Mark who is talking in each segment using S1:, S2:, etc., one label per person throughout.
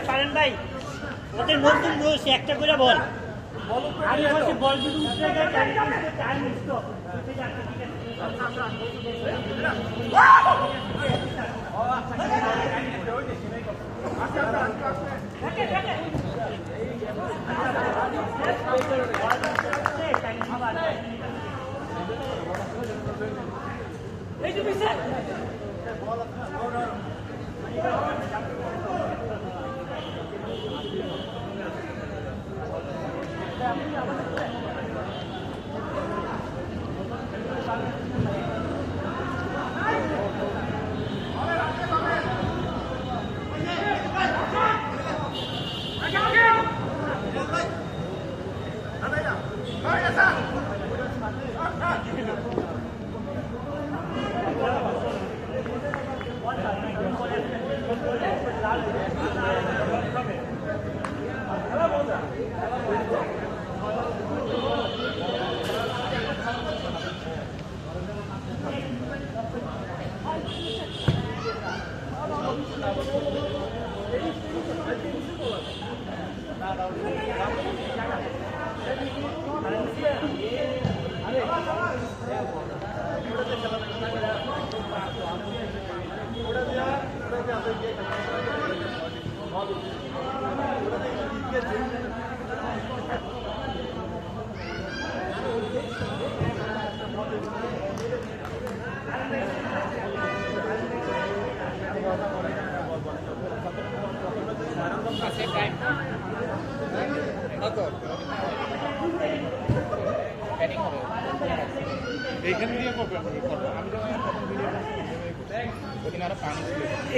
S1: পারেন ভাই ওদের নতুন রুলস একটা করে বল আমি বলছি বল যদি উঠে যায় টাইম মিস উঠে যাচ্ছে ঠিক আছে এই যে বিশাল
S2: এইখান দিয়ে করবো আমি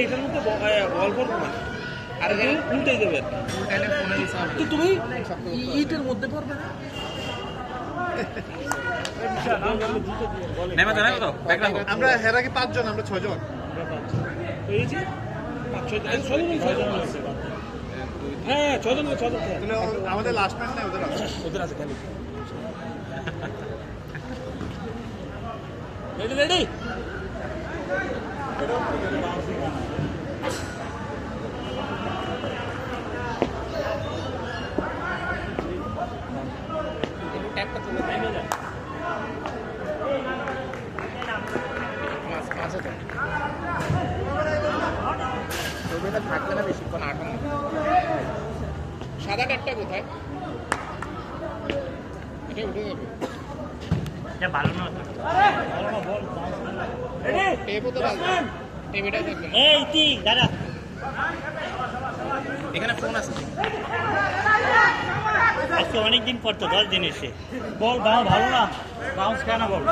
S2: এইটার মধ্যে বল করবো না আর উল্টে দেবে তো তুমি ইটের মধ্যে পারবে না আমরা এর আগে 5 জন আমরা 6 জন হ্যাঁ 6 জন আমাদের লাস্ট ম্যাচ নাই ওদের আছে খালি রেডি রেডি থাকবে না বেশিক্ষণ আঠান সাদা ট্যাগটা কোথায় এটা উঠে যাবে
S1: ভালো না দাদা
S2: এখানে ফোন আছে
S1: আজকে অনেকদিন পর তো 10 দিন এসে বল দাও ভালো না বাউন্স কেন বল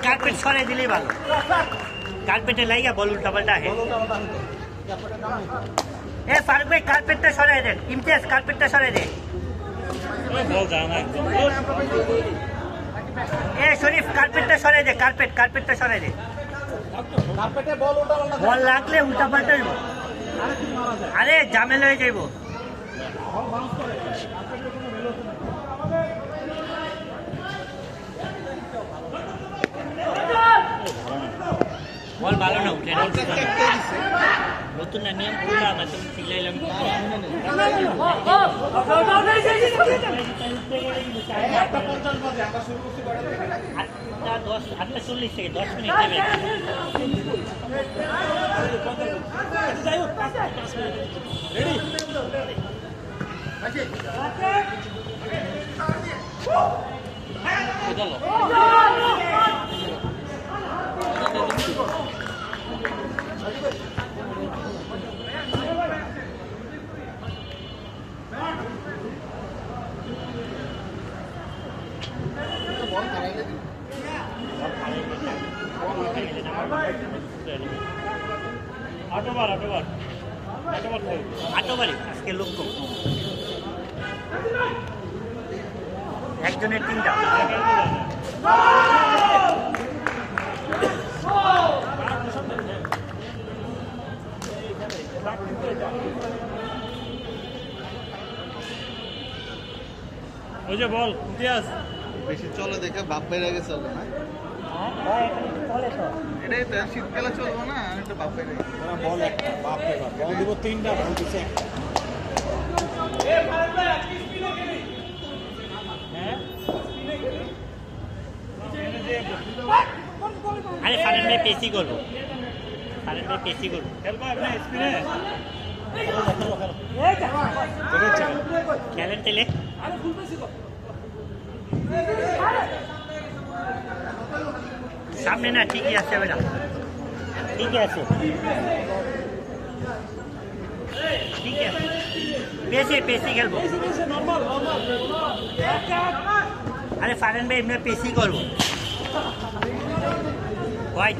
S1: কার্পেট সরে দিলেই ভালো কার্পেটে লাইগা বল উল্টা পাল্টা হে এ ফারুক ভাই কার্পেটটা সরাই দেন ইমতিয়াজ কার্পেটটা সরাই দে বল দাও না এ শরীফ কার্পেটটা সরাই দে কার্পেটটা সরাই দে
S2: কার্পেটে বল উল্টা পাল্টা
S1: বল লাগলে উল্টা পাল্টা আরে ঝামেলা হয়ে যাইব বল ভালো না উঠে নতুন না নিয়ম করলাম না তুমি শিখলাইলাম 8:40 থেকে 10 মিনিট দেবে
S2: বল
S1: 8 আজকে লোক কম। একজনের 3টা। ওই যে বল ইতিহাস
S3: বেশি চলে দেখে বাপ বাইরে গেছে চলে না
S1: চলে তো
S3: এটাই তো শীতকালে চলবো না একটা বাপ বাইরে
S2: বল একটা বাপ রে বাপ বল দিব 3টা বল দিছে
S1: আরে ফারেন ভাই পেসি করবো, ফারেন ভাই পেসি করবো। খেলেন তেলে সামনে না, ঠিকই আছে বেটা, ঠিকই আছে, ঠিক আছে, পেসি পেসি খেলবো। আরে ফারেন ভাই এমনি পেসি করবো। হোয়াইট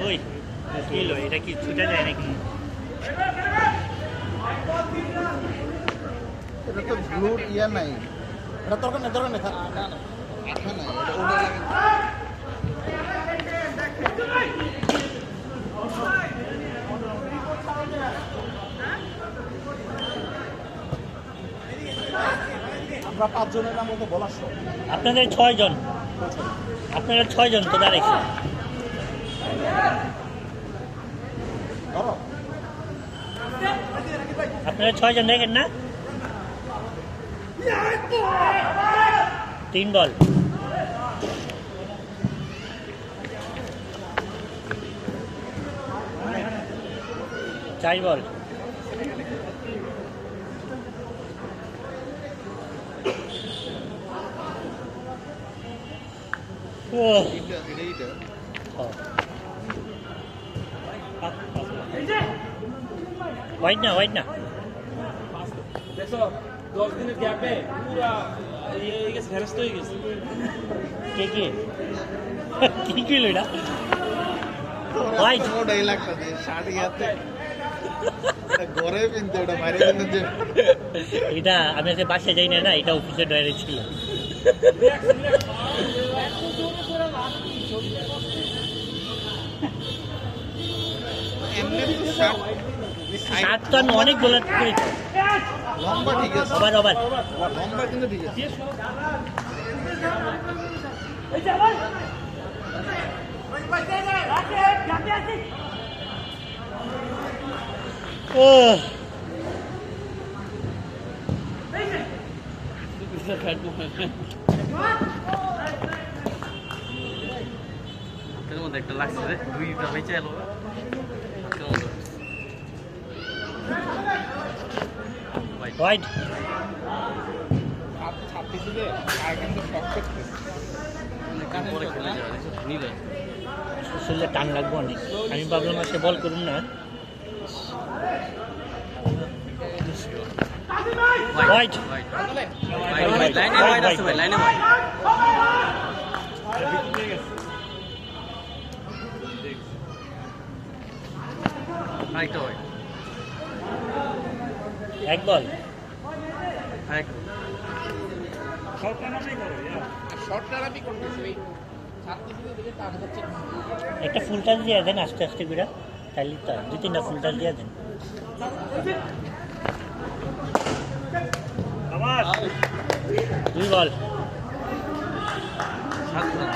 S1: ওই মুশকিল, এটা কি ছুটে যায় নাকি?
S3: এটা তো ব্লুর ইয়া নাই,
S2: এটা দরকার নেই
S3: আঠা নাই, এটা ওটা লাগে।
S2: আমরা 5 জনের নাম বলতে বলার সব
S1: আপনাদের 6 জন, আপনারা 6 জন তো দাঁড়াইছে।
S2: ধরো
S1: আপনারা 6 জন দেখেন না? 3 বল, চার বল, ও হোয়াইট না, হোয়াইট না,
S2: দেখো 10 দিনের গ্যাপে পুরো এই গেছে ফেরস্ত হয়ে গেছে।
S1: কে কে কি কইল এটা? হোয়াইট
S3: ওটাই লাগতো যে শাড়ি হাতে ঘরে পিনতে, ওটা বাইরে পিনতে।
S1: এটা আমি আজকে বাসায় যাই না, এটা অফিসের ডয়ারে ছিল।
S3: এমনি তো শার্ট
S1: শার্ট তো আমি অনেক গোলা করেছি,
S3: লম্বা ঠিক আছে,
S1: ওভার ওভার।
S3: লম্বা কিন্তু ঠিক আছে।
S1: ও
S4: হাতের মধ্যে একটা লাগছে রে, দুইটা বেঁচে এলো হাতের মধ্যে।
S1: হোয়াইট
S4: পরে খেলে যাবে নিলে
S1: শরীরে টান লাগবো অনেক। আমি ভাবলাম সে বল করুন না। হোয়াইট
S4: লাইনে হোয়াইট আছে ভাই, লাইনে হোয়াইট। আরেকটা হোয়াইট,
S1: এক বল,
S4: আরেকটা
S1: একটা ফুল টাচ দিয়ে দেন আস্তে আস্তে করে, তাহলে তো 2-3টা ফুল টাচ দিয়ে দেন। 2 বল,
S4: 7 রান।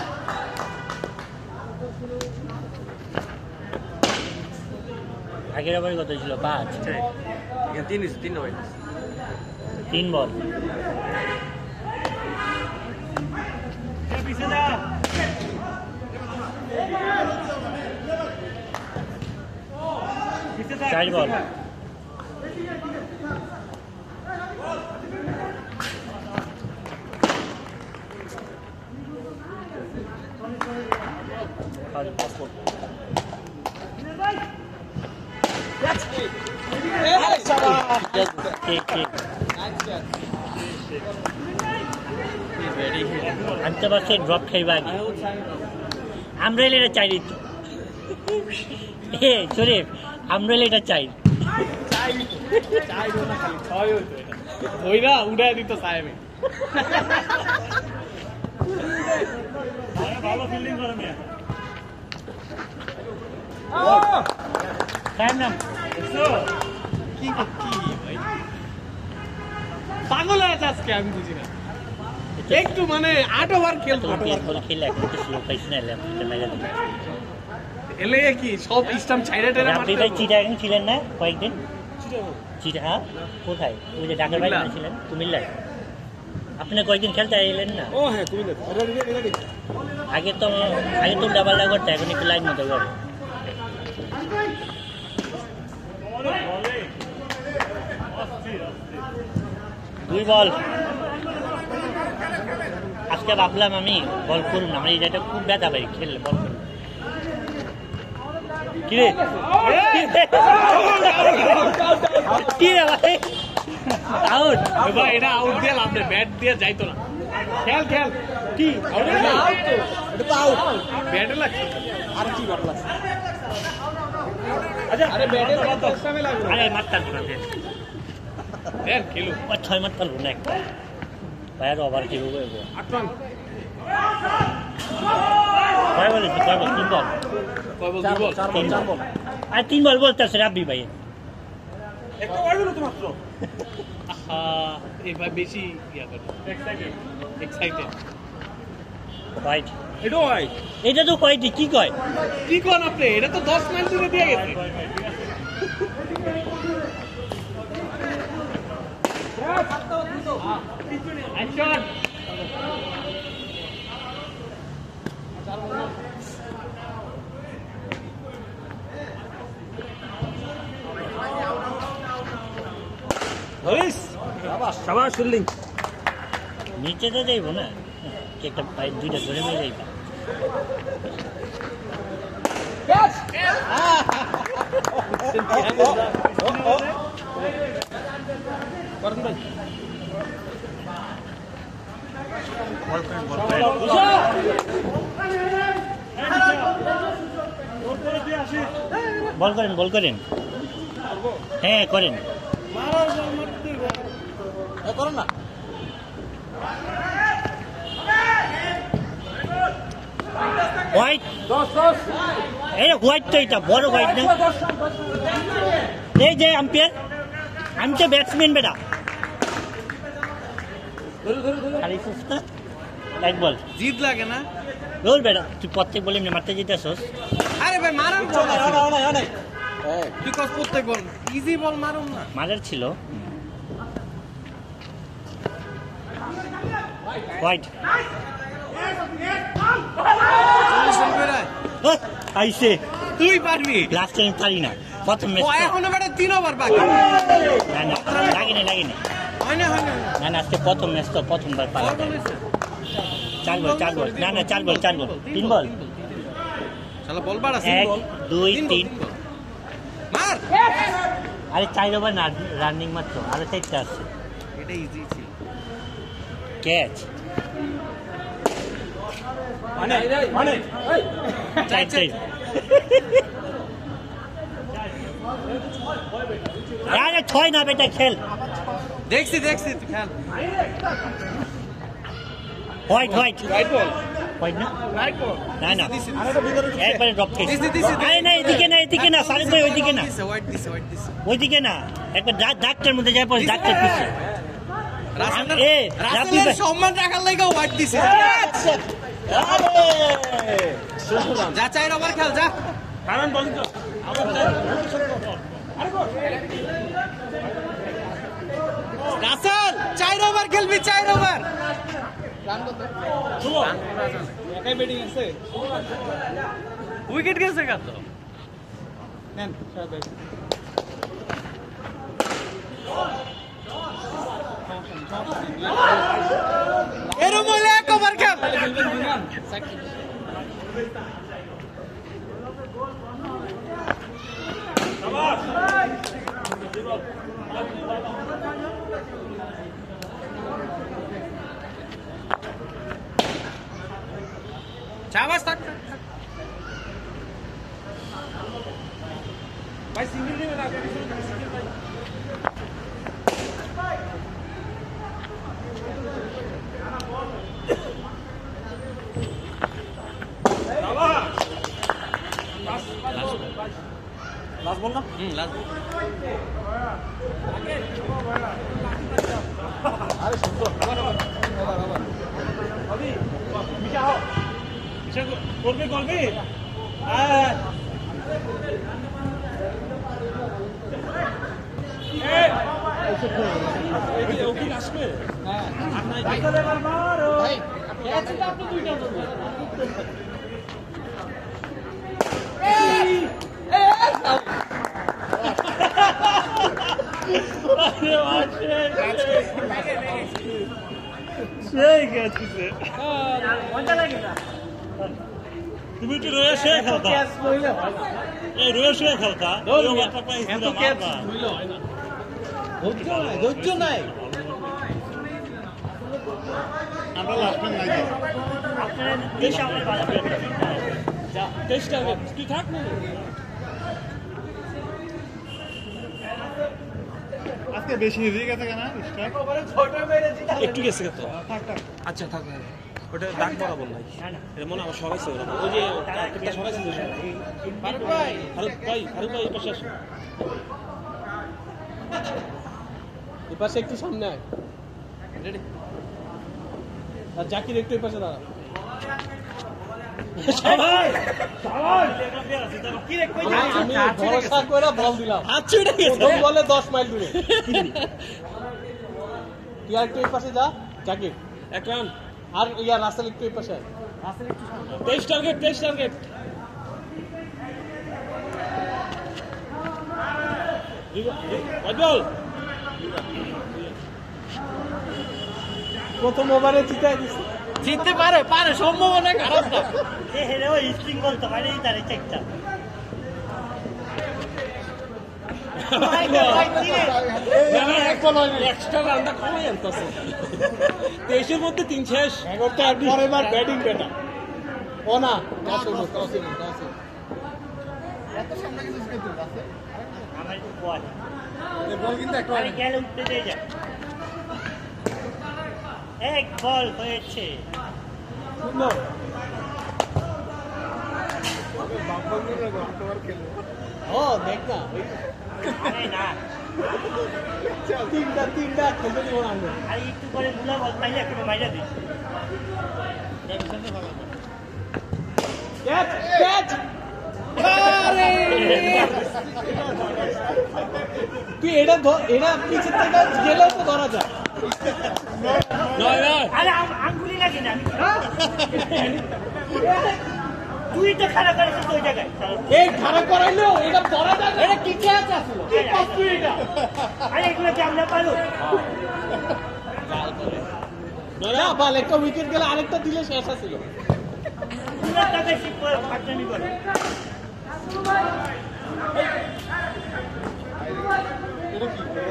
S1: আগের ওভারে কত ছিল? 5।
S4: এখানে 3 হয়েছে, 3টা হোয়াইট।
S1: 3 বল, চার বল, ঠিক ঠিক আনতে পারছে ড্রপ খাইবা আগে আমরা এলে এটা চাই দিত এ শরীফ আমরা এলে এটা চাই
S2: ওইরা উড়াই দিত সাহেবে
S1: ভালো ফিল্ডিং করে মেয়ে টাইম নাম
S2: কি ভাই পাগল আছে আজকে আমি বুঝি না একটু মানে 8 ওভার খেলতো
S1: খেলে এখন কিছু লোক পাইছি না
S2: এলে কি সব স্টাম্প ছাইরা টেরা
S1: আপনি ভাই চিটাগাং ছিলেন না কয়েকদিন চিটা কোথায় ওই যে ঢাকার বাইরে ছিলেন কুমিল্লায় আপনি কয়েকদিন খেলতে এলেন না
S2: ও হ্যাঁ কুমিল্লা
S1: আগে তো ডাবল ডাবল করতে এখন একটু লাইন মতো করে দুই বল আজকে ভাবলাম আমি বল করুন আমার এটা খুব ব্যথা ভাই খেললে বল করুন কিরে কি রে ভাই আউট
S2: ভাই এটা আউট দিয়ে লাভ নেই ব্যাট দিয়ে যাইতো না খেল খেল কি আউট তো এটা তো আউট ব্যাটে লাগছে আর কি ব্যাট লাগছে আচ্ছা আরে ব্যাটে কত সময় লাগবে
S1: আরে মারতাল না
S2: দেন খেলু
S1: ও 6 মারতাল না একটা বাইরে ওভার কি হবে
S2: 8 রান
S1: কয় বলে তিন বল
S2: কয় বল 2 বল 4 বল
S1: আর 3 বল বলতেছে রাব্বি ভাই
S2: একটা ওয়ার্ড হলো তো মাত্র এই ভাই বেশি ইয়া করে এক্সাইটেড
S1: হোয়াইট
S2: এটা ভাই
S1: এটা তো হোয়াইট কি কয়
S2: কি কোন আপনি এটা তো 10 মাইল দূরে দিয়ে গেছে অ্যাকশন হরিস শাবাশ ফিল্ডিং
S1: নিচে তো যাইব না একটা পাইপ দুইটা ধরে মেরে যাইব বল করেন হ্যাঁ করেন
S2: করো না
S1: হোয়াইট এই হোয়াইট তো এটা বড় হোয়াইট না এই যে আম্পায়ার আমি তো ব্যাটসম্যান বেটা এক বল
S2: জিত লাগে না
S1: রোল বেটা তুই প্রত্যেক বলে এমনি মারতে যেতে আসোস
S2: আরে ভাই মারান বিকজ প্রত্যেক বল ইজি বল মারুন না
S1: মাজার ছিল হোয়াইট আইসে
S2: তুই পারবি
S1: লাস্ট টাইম পারি না প্রথম ম্যাচ
S2: এখনো বেটা 3 ওভার বাকি
S1: না না লাগেনি
S2: হয় না
S1: না না আজকে প্রথম ম্যাচ তো প্রথমবার পারা চার বল না 4 বল 3 বল
S2: শালা বল বাড়া
S1: 1 2 3
S2: মার
S1: আরে 4 ওভার না রানিং মাত্র আরে 4টা আছে
S2: এটা ইজি ছিল
S1: ক্যাচ
S2: মানে
S1: চাই আরে 6 না বেটা খেল
S2: দেখছি তুই খেল
S1: হোয়াইট
S2: রাইট বল
S1: হোয়াইট না
S2: রাইট বল
S1: না না
S2: আরেটা ভিতরে
S1: একবারে ড্রপ খেয়েছি
S2: দিছি।
S1: আরে না এদিকে না সারিক ভাই ওইদিকে না
S2: হোয়াইট দিছে
S1: ওইদিকে না একবার ডাক্তার মধ্যে যাই পরে ডাক্তার পিছে
S2: রাসেলের সম্মান রাখার লাগা হোয়াইট দিছে যা চাই ওভার খেল যা কারণ বল তো রাসেল 4 ওভার খেলবি 4 ওভার একাই ব্যাটিং আছে
S4: উইকেট গেছে কত
S2: নেন এরম হলে 1 ওভার খেল চাবাস থাক ভাই সিঙ্গেল নেবে না সিঙ্গেল ভাই লাস্ট বল না
S4: লাস্ট
S3: আরে সুন্দর
S2: अभी पीछे आओ पीछे गोल पे हां ए ओके लास्ट में हां भाई मारो भाई कैसे आपने दुईटा अरे সেই গেছে মজা লাগে না তুমি একটু রয়ে শুয়ে খেলতা ক্যাচ লইলে হয় না এই রয়ে শুয়ে খেলতা ওই একটা পাই এত ক্যাচ লইলে হয় না ধৈর্য নাই
S3: আমরা লাস্ট ম্যাচ নাই
S1: আপনারা দেশ আমরা বাধা করে
S2: যা টেস্ট হবে তুই থাক না
S3: আজকে বেশি হয়ে গেছে কেন স্ট্রাইক
S2: একটু গেছে তো
S3: থাক থাক
S2: আচ্ছা থাক ওটা দাগ বরাবর নাই এটা মনে আমার সবাই ছিল ওই যে একটা সবাই ছিল ফারুক ভাই এই পাশে আসো এই পাশে একটু সামনে আয় রেডি আর জাকির একটু এই পাশে দাঁড়া আমি ভরসা করে বল দিলাম হাত ছুটে গেছে বলে 10 মাইল দূরে তুই আর একটু এই পাশে যা জাকির এক রান আর ইয়া রাসেল একটু এই পাশে রাসেল একটু সামনে টেস্ট টার্গেট প্রথম ওভারে জিততে পারে সম্ভাবনা খারাপ না
S1: এ হেরে ওই স্ট্রিং বলতো মানে এই তারে চেকটা
S2: এক্সট্রা রানটা কমে আনতেছে 23 এর মধ্যে 3 শেষ
S3: পরের ব্যাটিং বেটা ও না এত সামনে কিছু খেলতে আছে
S1: আমার একটু বল
S3: এই বল কিন্তু একটা
S1: আরে গেলে উঠতে দিয়ে যা এক বল হয়েছে
S2: সুন্দর
S3: বাম্পার ঘন্টাবার খেলে
S2: ও দেখ না
S1: আরে না
S2: তিনটা খেলতে দিব না
S1: আর একটু করে বুলা বল পাইলে একটু মাইরা দিই
S2: ক্যাচ আরে তুই এটা পিছে থেকে গেলেও তো ধরা যায়
S1: আরে আঙ্গুলি লাগে না তুই তো খারাপ করেছিস ওই জায়গায়
S2: এই খারাপ করাইলেও এটা ধরা যায় এটা কি ক্যাচ আসলো কি পাচ্ছি এটা
S1: আরে এগুলো কি আমরা পারো
S2: না বল একটা উইকেট গেলে আরেকটা দিলে শেষ ছিল
S1: পুরো টাকা ঠিক করে ফাটানি করে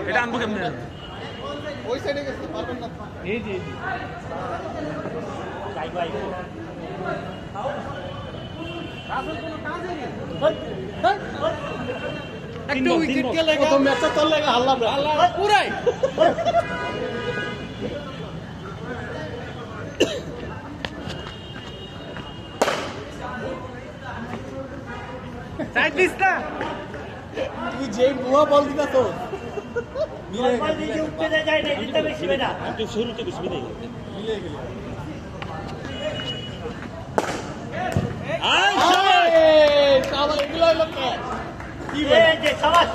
S2: এটা আনবো কেমনে
S3: ওই সাইডে গেছে পারবেন না
S2: জি
S1: বাই বাই
S2: একটা উইকেট গেলে প্রথম ম্যাচটা তোর লাগে হাল্লা পুরাই চাইতিস না তুই যে বুয়া বল দিতা তো
S1: বল দিয়ে উঠতে যায় না এটা বেশি বেটা
S2: একটু শুরুতে বেশি দেই
S3: মিলে গেল
S2: শালা এগুলো হলো ক্যাচ কি
S1: এই যে সবাই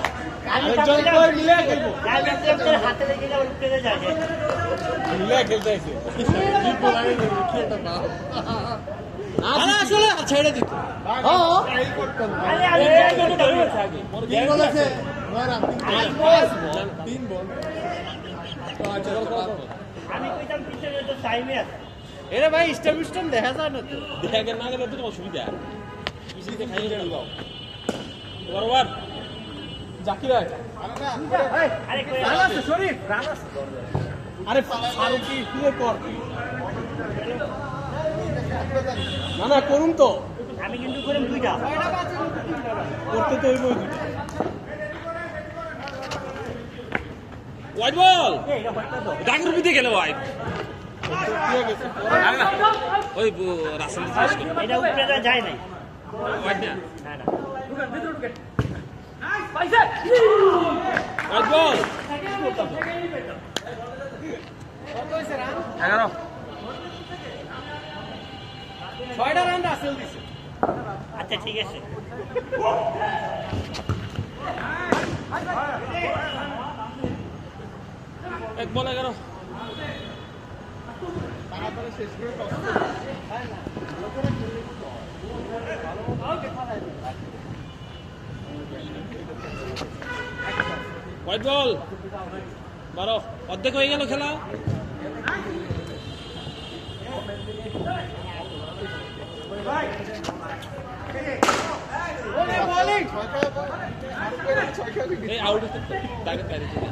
S2: আরেকজন কই মিলে খেলবো
S1: তোর হাতে লেগে যাবে উঠতে যায়
S2: মিলে খেলতে আছে
S3: কি বলারে কি এটা না
S2: না আসলে ছেড়ে দিত হ্যাঁ
S3: ট্রাই করতেন
S1: আরে আরে
S3: তিন বল আছে নয়রা তিন বল আচ্ছা
S1: আমি কইতাম পিছনে তো টাইমে আছে
S2: এরে ভাই স্টাবলিশমেন্ট দেখা যায় না তো দেখা না গেলে তো অসুবিধা পিছিয়ে খাইয়ে দাও বরাবর
S5: জাকির আয়
S1: আরে কই
S5: রান আছে শরীফ রান আছে আরে ফারুক কি প্লে কর না না করুন তো
S1: আমি কিন্তু করেন দুইটা
S5: করতে তো হইবই দুইটা হোয়াইট বল
S1: এই এটা হয়তো তো
S2: ডাকের বিদে গেল ভাই
S5: ঠিক আছে
S2: ওই রাসেল
S1: এটা উপরে যায় নাই
S2: হোয়াইট না
S1: না না
S5: হোয়াইট বল
S4: 11
S5: 6টা রান রাসেল দিছে
S1: আচ্ছা ঠিক আছে
S5: এক বল 11
S3: তাড়াতাড়ি শেষ করে
S5: হোয়াইট বল 12 অর্ধেক হয়ে গেল খেলা এই আউট টার্গেট বাইরে চলে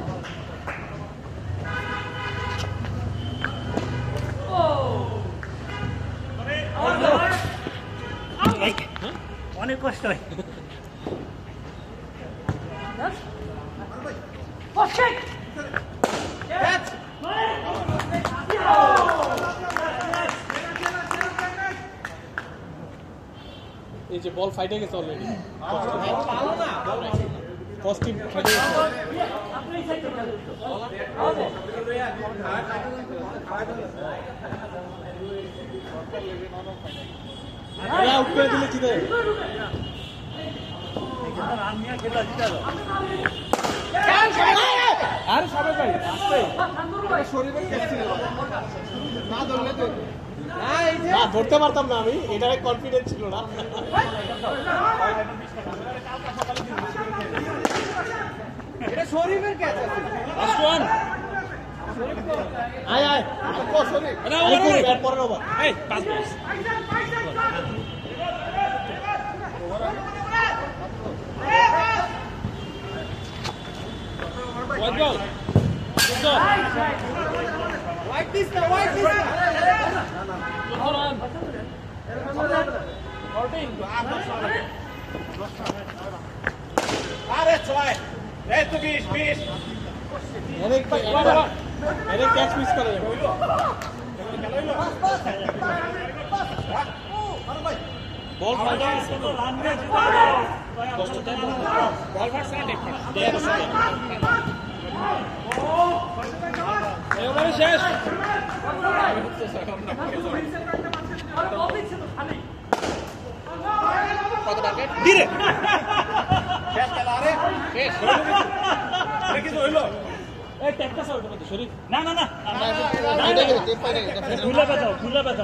S1: অনেক কষ্ট হয়
S5: এই যে বল ফাইটে গেছে অলরেডি পজিটিভ ফাইটে গেছে আরে আউট করে দিলে জিতে আরে সবাই ভাই আসতে
S3: শরীরের ক্যাচ ছিল না ধরলে তো
S5: না ধরতে পারতাম না আমি এটারে কনফিডেন্স ছিল না
S3: এটা শরীরের ক্যাচ আছে
S5: লাস্ট ওয়ান আয় আয়
S3: ও শরীর
S5: আরে ওভার ব্যাট পরের ওভার এই পাঁচ বল হোয়াইট বল
S3: হোয়াইট দিস না হোয়াইট দিস না আরে ছয় এই তো 20
S5: এরে ক্যাচ মিস করে বল ফাইটে গেছে বল ফাটছে না ডেপ এবারে শেষ কত টার্গেট দিরে
S3: শেষ খেলা রে
S5: শেষ
S3: এটা কি হইলো
S5: এই ট্যাকটা সাউন্ড করতে শরীফ
S1: না না না
S3: এটা কি টিম ফাইনাল
S1: ভুলে বাজাও